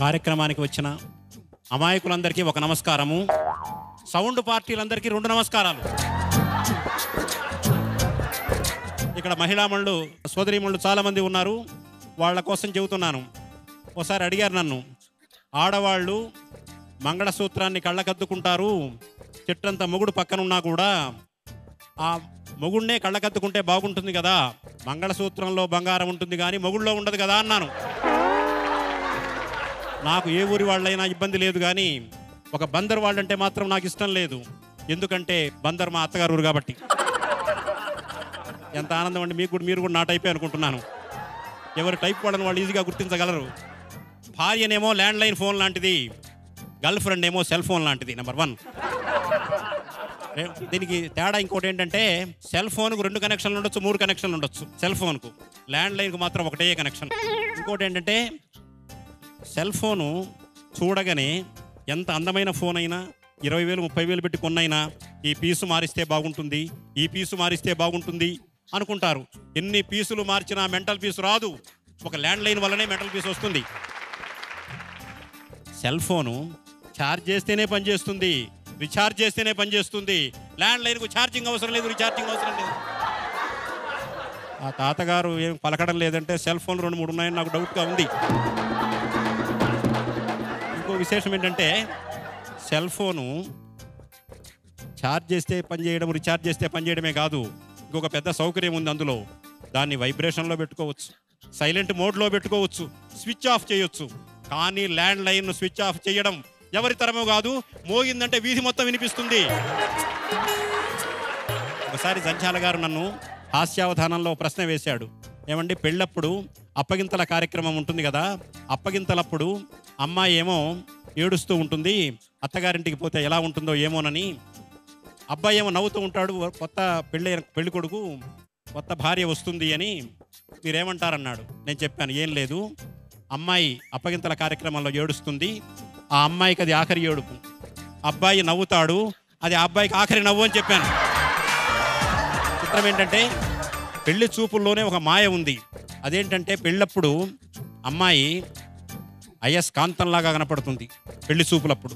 కార్యక్రమానికి వచ్చిన అమాయకులందరికీ ఒక నమస్కారము, సౌండ్ పార్టీలందరికీ 2 నమస్కారాలు. ఇక్కడ మహిళామణులు సోదరీమణులు చాలామంది ఉన్నారు, వాళ్ళ కోసం చెబుతున్నాను. ఒకసారి అడిగారు నన్ను, ఆడవాళ్ళు మంగళసూత్రాన్ని కళ్ళకద్దుకుంటారు, చెట్టంత మొగుడు పక్కనున్నా కూడా ఆ మొగుడినే కళ్ళకద్దుకుంటే బాగుంటుంది కదా, మంగళసూత్రంలో బంగారం ఉంటుంది కానీ మొగుళ్ళో ఉండదు కదా అన్నాను. నాకు ఏ ఊరి వాళ్ళైనా ఇబ్బంది లేదు, కానీ ఒక బందర్ వాళ్ళంటే మాత్రం నాకు ఇష్టం లేదు. ఎందుకంటే బందర్ మా అత్తగారు ఊరు కాబట్టి. ఎంత ఆనందం అండి, మీరు కూడా నా టైపే అనుకుంటున్నాను. ఎవరి టైప్ వాళ్ళని వాళ్ళు ఈజీగా గుర్తించగలరు. భార్యనేమో ల్యాండ్లైన్ ఫోన్ లాంటిది, గర్ల్ ఫ్రెండ్ ఏమో సెల్ ఫోన్ లాంటిది. నెంబర్ 1. దీనికి తేడా ఇంకోటి ఏంటంటే, సెల్ ఫోన్కు 2 కనెక్షన్లు ఉండొచ్చు, 3 కనెక్షన్లు ఉండొచ్చు. సెల్ ఫోన్కు, ల్యాండ్లైన్కు మాత్రం ఒకటే కనెక్షన్. ఇంకోటి ఏంటంటే, సెల్ ఫోను చూడగానే ఎంత అందమైన ఫోన్ అయినా 20,000 30,000 పెట్టి కొన్నైనా ఈ పీసు మారిస్తే బాగుంటుంది, ఈ పీసు మారిస్తే బాగుంటుంది అనుకుంటారు. ఎన్ని పీసులు మార్చినా మెంటల్ పీసు రాదు. ఒక ల్యాండ్లైన్ వల్లనే మెంటల్ పీస్ వస్తుంది. సెల్ ఫోను ఛార్జ్ చేస్తేనే పనిచేస్తుంది, రీఛార్జ్ చేస్తేనే పనిచేస్తుంది. ల్యాండ్లైన్కు ఛార్జింగ్ అవసరం లేదు, రీఛార్జింగ్ అవసరం లేదు. ఆ తాతగారు ఏం పలకడం లేదంటే సెల్ ఫోన్ 2-3 ఉన్నాయని నాకు డౌట్గా ఉంది. ఇంకో విశేషం ఏంటంటే, సెల్ ఫోను ఛార్జ్ చేస్తే పనిచేయడం, రీఛార్జ్ చేస్తే పనిచేయడమే కాదు, ఇంకొక పెద్ద సౌకర్యం ఉంది అందులో. దాన్ని వైబ్రేషన్లో పెట్టుకోవచ్చు, సైలెంట్ మోడ్లో పెట్టుకోవచ్చు, స్విచ్ ఆఫ్ చేయొచ్చు. కానీ ల్యాండ్లైన్ స్విచ్ ఆఫ్ చేయడం ఎవరి తరమో కాదు, మోగిందంటే వీధి మొత్తం వినిపిస్తుంది. ఒకసారి జంచాల గారు నన్ను హాస్యావధానంలో ప్రశ్న వేశాడు. ఏమండి, పెళ్ళప్పుడు అప్పగింతల కార్యక్రమం ఉంటుంది కదా, అప్పగింతలప్పుడు అమ్మాయి ఏమో ఏడుస్తూ ఉంటుంది, అత్తగారింటికి పోతే ఎలా ఉంటుందో ఏమోనని. అబ్బాయి ఏమో నవ్వుతూ ఉంటాడు, కొత్త పెళ్లి కొడుకు కొత్త భార్య వస్తుంది అని, మీరేమంటారన్నాడు. నేను చెప్పాను, ఏం లేదు, అమ్మాయి అప్పగింతల కార్యక్రమంలో ఏడుస్తుంది, ఆ అమ్మాయికి అది ఆఖరి ఏడుపు. అబ్బాయి నవ్వుతాడు, అది ఆ అబ్బాయికి ఆఖరి నవ్వు అని చెప్పాను. చిత్రం ఏంటంటే, పెళ్లి చూపుల్లోనే ఒక మాయ ఉంది. అదేంటంటే, పెళ్ళప్పుడు అమ్మాయి అయస్కాంతంలాగా కనపడుతుంది పెళ్లి చూపులప్పుడు.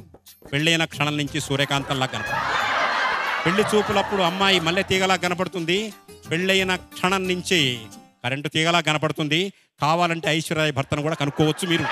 పెళ్ళైన క్షణం నుంచి సూర్యకాంతంలా కనపడుతుంది. పెళ్లి చూపులప్పుడు అమ్మాయి మల్లె తీగలా కనపడుతుంది, పెళ్ళైన క్షణం నుంచి కరెంటు తీగలా కనపడుతుంది. కావాలంటే ఐశ్వర్య భర్తను కూడా కనుక్కోవచ్చు మీరు.